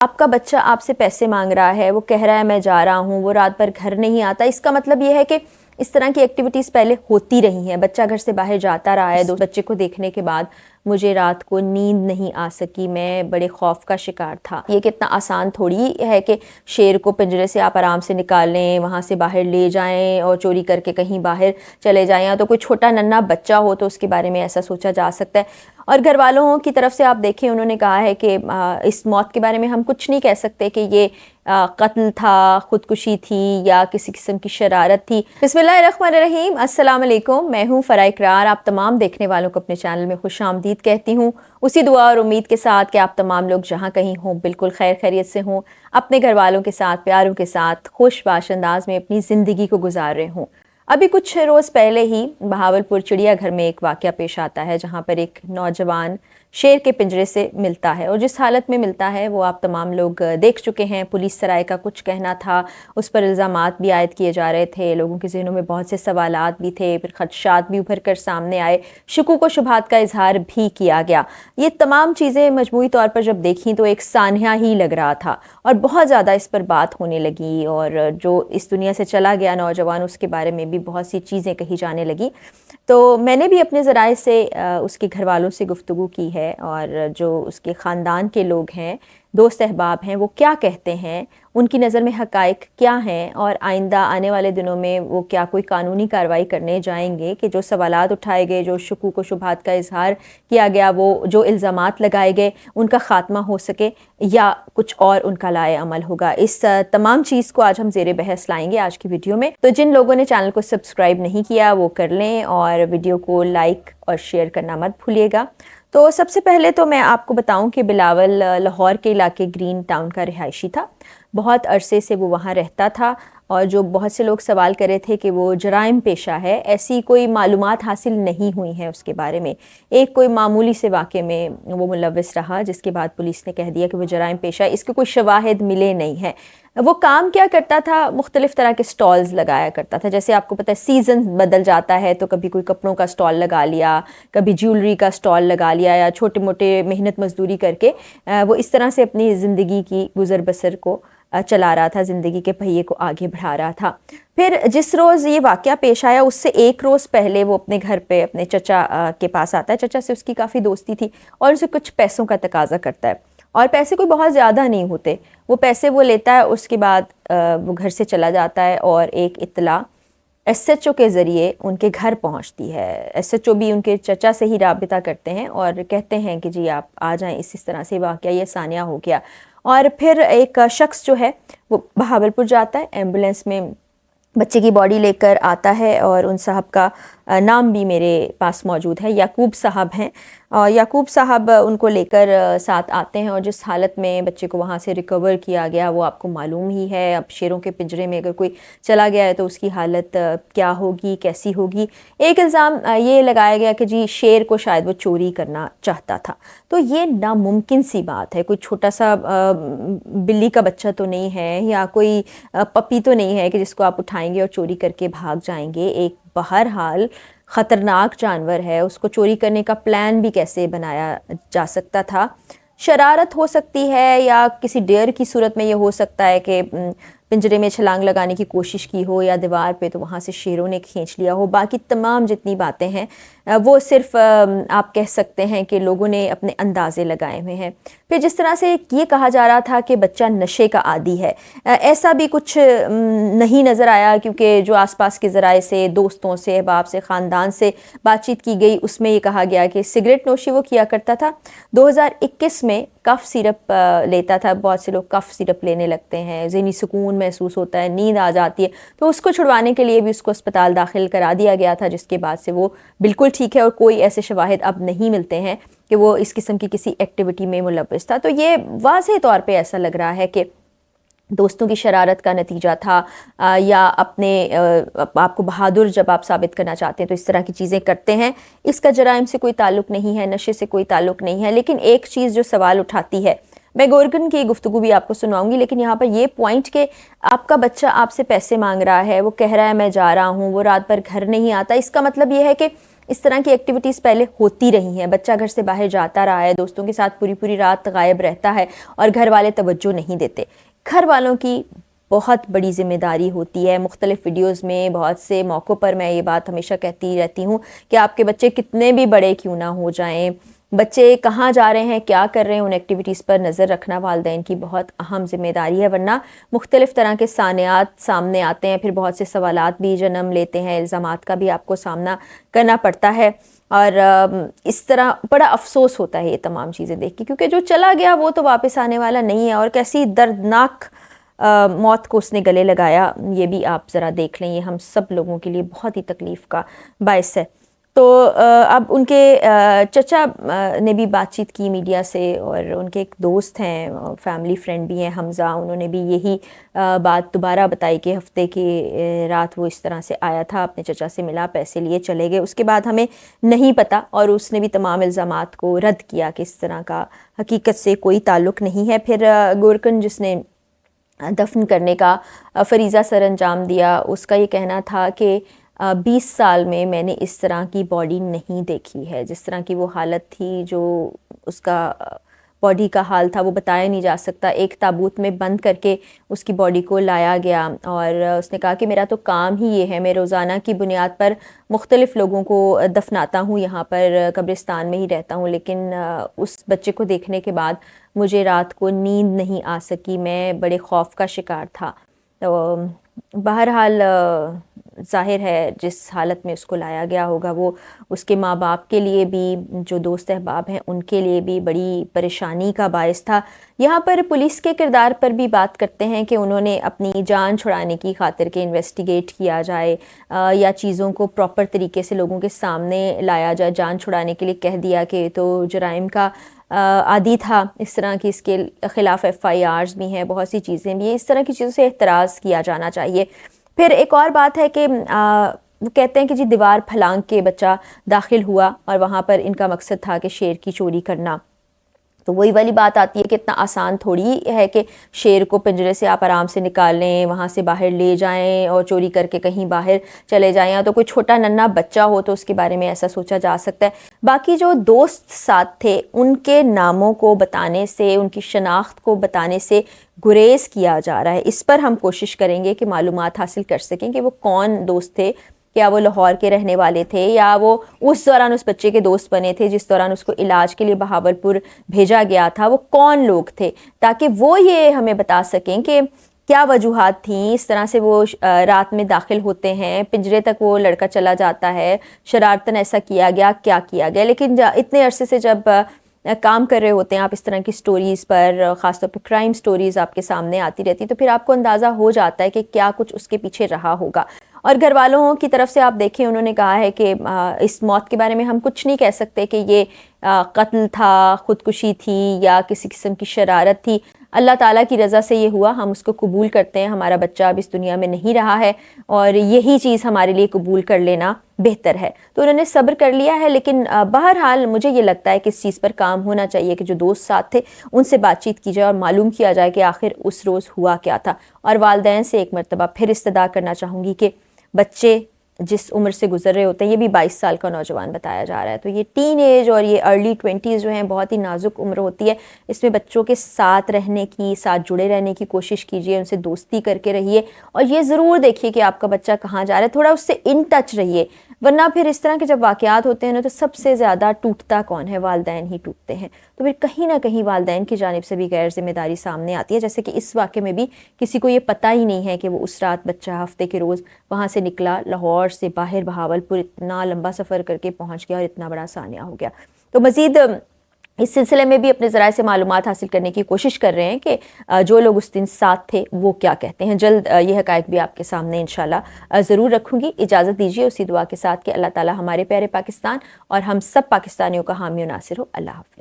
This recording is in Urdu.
آپ کا بچہ آپ سے پیسے مانگ رہا ہے، وہ کہہ رہا ہے میں جا رہا ہوں، وہ رات بھر گھر نہیں آتا، اس کا مطلب یہ ہے کہ اس طرح کی ایکٹیویٹیز پہلے ہوتی رہی ہیں، بچہ گھر سے باہر جاتا رہا ہے، بچے کو دیکھنے کے بعد مجھے رات کو نیند نہیں آ سکی، میں بڑے خوف کا شکار تھا۔ یہ کتنا آسان تھوڑی ہے کہ شیر کو پنجرے سے آپ آرام سے نکال لیں، وہاں سے باہر لے جائیں اور چوری کر کے کہیں باہر چلے جائیں، یا تو کوئی چھوٹا ننھا بچہ ہو تو اس کے بارے میں ایسا سوچا جا سکتا ہے۔ اور گھر والوں کی طرف سے آپ دیکھیں، انہوں نے کہا ہے کہ اس موت کے بارے میں ہم کچھ نہیں کہہ سکتے کہ یہ قتل تھا، خودکشی تھی یا کسی قسم کی شرارت تھی۔ بسم اللہ الرحمن الرحیم، السلام علیکم، میں ہوں فرح اقرار، آپ تمام دیکھنے والوں کو اپنے چینل میں خوش آمدید کہتی ہوں، اسی دعا اور امید کے ساتھ کہ آپ تمام لوگ جہاں کہیں ہوں بالکل خیر خیریت سے ہوں، اپنے گھر والوں کے ساتھ، پیاروں کے ساتھ خوش باش انداز میں اپنی زندگی کو گزار رہے ہوں۔ ابھی کچھ روز پہلے ہی بہاولپور چڑیا گھر میں ایک واقعہ پیش آتا ہے، جہاں پر ایک نوجوان شیر کے پنجرے سے ملتا ہے، اور جس حالت میں ملتا ہے وہ آپ تمام لوگ دیکھ چکے ہیں۔ پولیس سرائے کا کچھ کہنا تھا، اس پر الزامات بھی عائد کیے جا رہے تھے، لوگوں کے ذہنوں میں بہت سے سوالات بھی تھے، پھر خدشات بھی ابھر کر سامنے آئے، شکوک و شبہات کا اظہار بھی کیا گیا۔ یہ تمام چیزیں مجموعی طور پر جب دیکھیں تو ایک سانحہ ہی لگ رہا تھا، اور بہت زیادہ اس پر بات ہونے لگی، اور جو اس دنیا سے چلا گیا نوجوان، اس کے بارے میں بھی بہت سی چیزیں کہی جانے لگیں۔ تو میں نے بھی اپنے ذرائع سے اس کے گھر والوں سے گفتگو کی ہے، اور جو اس کے خاندان کے لوگ ہیں، دوست احباب ہیں، وہ کیا کہتے ہیں، ان کی نظر میں حقائق کیا ہیں، اور آئندہ آنے والے دنوں میں وہ کیا کوئی قانونی کارروائی کرنے جائیں گے کہ جو سوالات اٹھائے گئے، جو شکوک و شبہات کا اظہار کیا گیا، وہ جو الزامات لگائے گئے ان کا خاتمہ ہو سکے، یا کچھ اور ان کا لائے عمل ہوگا۔ اس تمام چیز کو آج ہم زیر بحث لائیں گے آج کی ویڈیو میں۔ تو جن لوگوں نے چینل کو سبسکرائب نہیں کیا وہ کر لیں، اور ویڈیو کو لائک اور شیئر کرنا مت بھولیے گا۔ تو سب سے پہلے تو میں آپ کو بتاؤں کہ بلاول لاہور کے علاقے گرین ٹاؤن کا رہائشی تھا، بہت عرصے سے وہ وہاں رہتا تھا، اور جو بہت سے لوگ سوال کرے تھے کہ وہ جرائم پیشہ ہے، ایسی کوئی معلومات حاصل نہیں ہوئی ہیں اس کے بارے میں۔ ایک کوئی معمولی سے واقعے میں وہ ملوث رہا، جس کے بعد پولیس نے کہہ دیا کہ وہ جرائم پیشہ ہے، اس کے کوئی شواہد ملے نہیں ہیں۔ وہ کام کیا کرتا تھا؟ مختلف طرح کے سٹالز لگایا کرتا تھا، جیسے آپ کو پتہ ہے سیزن بدل جاتا ہے، تو کبھی کوئی کپڑوں کا سٹال لگا لیا، کبھی جیولری کا سٹال لگا لیا، یا چھوٹے موٹے محنت مزدوری کر کے وہ اس طرح سے اپنی زندگی کی گزر بسر کو چلا رہا تھا، زندگی کے پہیے کو آگے بڑھا رہا تھا۔ پھر جس روز یہ واقعہ پیش آیا، اس سے ایک روز پہلے وہ اپنے گھر پہ اپنے چچا کے پاس آتا ہے۔ چچا سے اس کی کافی دوستی تھی، اور اسے کچھ پیسوں کا تقاضا کرتا ہے، اور پیسے کوئی بہت زیادہ نہیں ہوتے، وہ پیسے وہ لیتا ہے، اس کے بعد وہ گھر سے چلا جاتا ہے، اور ایک اطلاع ایس ایچ او کے ذریعے ان کے گھر پہنچتی ہے۔ ایس ایچ او بھی ان کے چچا سے ہی رابطہ کرتے ہیں اور کہتے ہیں کہ جی آپ آ جائیں، اس طرح سے واقعہ یہ سانحہ ہو گیا۔ اور پھر ایک شخص جو ہے وہ بہاولپور جاتا ہے، ایمبولینس میں بچے کی باڈی لے کر آتا ہے، اور ان صاحب کا نام بھی میرے پاس موجود ہے، یعقوب صاحب ہیں، اور یعقوب صاحب ان کو لے کر ساتھ آتے ہیں، اور جس حالت میں بچے کو وہاں سے ریکور کیا گیا وہ آپ کو معلوم ہی ہے۔ اب شیروں کے پنجرے میں اگر کوئی چلا گیا ہے تو اس کی حالت کیا ہوگی، کیسی ہوگی۔ ایک الزام یہ لگایا گیا کہ جی شیر کو شاید وہ چوری کرنا چاہتا تھا، تو یہ ناممکن سی بات ہے، کوئی چھوٹا سا بلی کا بچہ تو نہیں ہے، یا کوئی پپی تو نہیں ہے کہ جس کو آپ اٹھائیں گے اور چوری کر کے بھاگ جائیں گے۔ ایک بہرحال خطرناک جانور ہے، اس کو چوری کرنے کا پلان بھی کیسے بنایا جا سکتا تھا؟ شرارت ہو سکتی ہے، یا کسی ڈیر کی صورت میں یہ ہو سکتا ہے کہ پنجرے میں چھلانگ لگانے کی کوشش کی ہو، یا دیوار پہ تو وہاں سے شیروں نے کھینچ لیا ہو۔ باقی تمام جتنی باتیں ہیں وہ صرف آپ کہہ سکتے ہیں کہ لوگوں نے اپنے اندازے لگائے ہوئے ہیں۔ پھر جس طرح سے یہ کہا جا رہا تھا کہ بچہ نشے کا عادی ہے، ایسا بھی کچھ نہیں نظر آیا، کیونکہ جو آس پاس کے ذرائع سے، دوستوں سے، احباب سے، خاندان سے بات چیت کی گئی، اس میں یہ کہا گیا کہ سگریٹ نوشی وہ کیا کرتا تھا۔ 2021 میں کف سیرپ لیتا تھا، بہت سے لوگ کف سیرپ لینے لگتے ہیں، ذہنی سکون محسوس ہوتا ہے، نیند آ جاتی ہے، تو اس کو چھڑوانے کے لیے بھی اس کو اسپتال داخل کرا دیا گیا تھا، جس کے بعد سے وہ بالکل ٹھیک ہے، اور کوئی ایسے شواہد اب نہیں ملتے ہیں کہ وہ اس قسم کی کسی ایکٹیویٹی میں ملوث تھا۔ تو یہ واضح طور پہ ایسا لگ رہا ہے کہ دوستوں کی شرارت کا نتیجہ تھا، یا اپنے آپ کو بہادر جب آپ ثابت کرنا چاہتے ہیں تو اس طرح کی چیزیں کرتے ہیں۔ اس کا جرائم سے کوئی تعلق نہیں ہے، نشے سے کوئی تعلق نہیں ہے، لیکن ایک چیز جو سوال اٹھاتی ہے، میں گورگن کی گفتگو بھی آپ کو سناؤں گی، لیکن یہاں پر یہ پوائنٹ کہ آپ کا بچہ آپ سے پیسے مانگ رہا ہے، وہ کہہ رہا ہے میں جا رہا ہوں، وہ رات بھر گھر نہیں آتا، اس کا مطلب یہ ہے کہ اس طرح کی ایکٹیویٹیز پہلے ہوتی رہی ہیں. بچہ گھر سے باہر جاتا رہا ہے, دوستوں کے ساتھ پوری رات غائب رہتا ہے اور گھر والے توجہ نہیں دیتے. گھر والوں کی بہت بڑی ذمہ داری ہوتی ہے. مختلف ویڈیوز میں بہت سے موقعوں پر میں یہ بات ہمیشہ کہتی رہتی ہوں کہ آپ کے بچے کتنے بھی بڑے کیوں نہ ہو جائیں, بچے کہاں جا رہے ہیں, کیا کر رہے ہیں, ان ایکٹیویٹیز پر نظر رکھنا والدین کی بہت اہم ذمہ داری ہے. ورنہ مختلف طرح کے سانحات سامنے آتے ہیں, پھر بہت سے سوالات بھی جنم لیتے ہیں, الزامات کا بھی آپ کو سامنا کرنا پڑتا ہے. اور اس طرح بڑا افسوس ہوتا ہے یہ تمام چیزیں دیکھ کے, کیونکہ جو چلا گیا وہ تو واپس آنے والا نہیں ہے, اور کیسی دردناک موت کو اس نے گلے لگایا, یہ بھی آپ ذرا دیکھ لیں. یہ ہم سب لوگوں کے لیے بہت ہی تکلیف کا باعث ہے. تو اب ان کے چچا نے بھی بات چیت کی میڈیا سے, اور ان کے ایک دوست ہیں, فیملی فرینڈ بھی ہیں, حمزہ, انہوں نے بھی یہی بات دوبارہ بتائی کہ ہفتے کی رات وہ اس طرح سے آیا تھا, اپنے چچا سے ملا, پیسے لیے چلے گئے, اس کے بعد ہمیں نہیں پتہ. اور اس نے بھی تمام الزامات کو رد کیا کہ اس طرح کا حقیقت سے کوئی تعلق نہیں ہے. پھر گورکن جس نے دفن کرنے کا فریضہ سر انجام دیا, اس کا یہ کہنا تھا کہ 20 سال میں نے اس طرح کی باڈی نہیں دیکھی ہے. جس طرح کی وہ حالت تھی, جو اس کا باڈی کا حال تھا, وہ بتایا نہیں جا سکتا. ایک تابوت میں بند کر کے اس کی باڈی کو لایا گیا, اور اس نے کہا کہ میرا تو کام ہی یہ ہے, میں روزانہ کی بنیاد پر مختلف لوگوں کو دفناتا ہوں, یہاں پر قبرستان میں ہی رہتا ہوں, لیکن اس بچے کو دیکھنے کے بعد مجھے رات کو نیند نہیں آ سکی, میں بڑے خوف کا شکار تھا. تو بہرحال ظاہر ہے جس حالت میں اس کو لایا گیا ہوگا, وہ اس کے ماں باپ کے لیے بھی, جو دوست احباب ہیں ان کے لیے بھی بڑی پریشانی کا باعث تھا. یہاں پر پولیس کے کردار پر بھی بات کرتے ہیں کہ انہوں نے اپنی جان چھڑانے کی خاطر کے انویسٹیگیٹ کیا جائے, یا چیزوں کو پراپر طریقے سے لوگوں کے سامنے لایا جائے. جان چھڑانے کے لیے کہہ دیا کہ تو جرائم کا عادی تھا, اس طرح کی اس کے خلاف FIRs بھی ہیں, بہت سی چیزیں بھی ہیں. اس طرح کی چیزوں سے احتراز کیا جانا چاہیے. پھر ایک اور بات ہے کہ وہ کہتے ہیں کہ جی دیوار پھلانگ کے بچہ داخل ہوا, اور وہاں پر ان کا مقصد تھا کہ شیر کی چوری کرنا. تو وہی والی بات آتی ہے کہ اتنا آسان تھوڑی ہے کہ شیر کو پنجرے سے آپ آرام سے نکال لیں, وہاں سے باہر لے جائیں اور چوری کر کے کہیں باہر چلے جائیں. یا تو کوئی چھوٹا ننھا بچہ ہو تو اس کے بارے میں ایسا سوچا جا سکتا ہے. باقی جو دوست ساتھ تھے ان کے ناموں کو بتانے سے, ان کی شناخت کو بتانے سے گریز کیا جا رہا ہے. اس پر ہم کوشش کریں گے کہ معلومات حاصل کر سکیں کہ وہ کون دوست تھے, کیا وہ لاہور کے رہنے والے تھے, یا وہ اس دوران اس بچے کے دوست بنے تھے جس دوران اس کو علاج کے لیے بہاولپور بھیجا گیا تھا, وہ کون لوگ تھے, تاکہ وہ یہ ہمیں بتا سکیں کہ کیا وجوہات تھیں. اس طرح سے وہ رات میں داخل ہوتے ہیں, پنجرے تک وہ لڑکا چلا جاتا ہے, شرارتاً ایسا کیا گیا, کیا کیا گیا. لیکن اتنے عرصے سے جب کام کر رہے ہوتے ہیں آپ اس طرح کی سٹوریز پر, خاص طور پہ کرائم سٹوریز آپ کے سامنے آتی رہتی, تو پھر آپ کو اندازہ ہو جاتا ہے کہ کیا کچھ اس کے پیچھے رہا ہوگا. اور گھر والوں کی طرف سے آپ دیکھیں, انہوں نے کہا ہے کہ اس موت کے بارے میں ہم کچھ نہیں کہہ سکتے کہ یہ قتل تھا, خودکشی تھی, یا کسی قسم کی شرارت تھی. اللہ تعالیٰ کی رضا سے یہ ہوا, ہم اس کو قبول کرتے ہیں. ہمارا بچہ اب اس دنیا میں نہیں رہا ہے, اور یہی چیز ہمارے لیے قبول کر لینا بہتر ہے. تو انہوں نے صبر کر لیا ہے. لیکن بہرحال مجھے یہ لگتا ہے کہ اس چیز پر کام ہونا چاہیے کہ جو دوست ساتھ تھے ان سے بات چیت کی جائے اور معلوم کیا جائے کہ آخر اس روز ہوا کیا تھا. اور والدین سے ایک مرتبہ پھر استدعا کرنا چاہوں گی کہ بچے جس عمر سے گزر رہے ہوتے ہیں, یہ بھی 22 سال کا نوجوان بتایا جا رہا ہے, تو یہ ٹین ایج اور یہ ارلی 20s جو ہیں بہت ہی نازک عمر ہوتی ہے. اس میں بچوں کے ساتھ رہنے کی, ساتھ جڑے رہنے کی کوشش کیجئے, ان سے دوستی کر کے رہیے, اور یہ ضرور دیکھیے کہ آپ کا بچہ کہاں جا رہا ہے, تھوڑا اس سے ان ٹچ رہیے. ورنہ پھر اس طرح کے جب واقعات ہوتے ہیں نا, تو سب سے زیادہ ٹوٹتا کون ہے؟ والدین ہی ٹوٹتے ہیں. تو پھر کہیں نہ کہیں والدین کی جانب سے بھی غیر ذمہ داری سامنے آتی ہے. جیسے کہ اس واقعے میں بھی کسی کو یہ پتہ ہی نہیں ہے کہ وہ اس رات بچہ ہفتے کے روز وہاں سے نکلا, لاہور سے باہر بہاولپور اتنا لمبا سفر کر کے پہنچ گیا, اور اتنا بڑا سانحہ ہو گیا. تو مزید اس سلسلے میں بھی اپنے ذرائع سے معلومات حاصل کرنے کی کوشش کر رہے ہیں کہ جو لوگ اس دن ساتھ تھے وہ کیا کہتے ہیں. جلد یہ حقائق بھی آپ کے سامنے انشاءاللہ ضرور رکھوں گی. اجازت دیجیے اسی دعا کے ساتھ کہ اللہ تعالی ہمارے پیارے پاکستان اور ہم سب پاکستانیوں کا حامی و ناصر ہو. اللہ حافظ.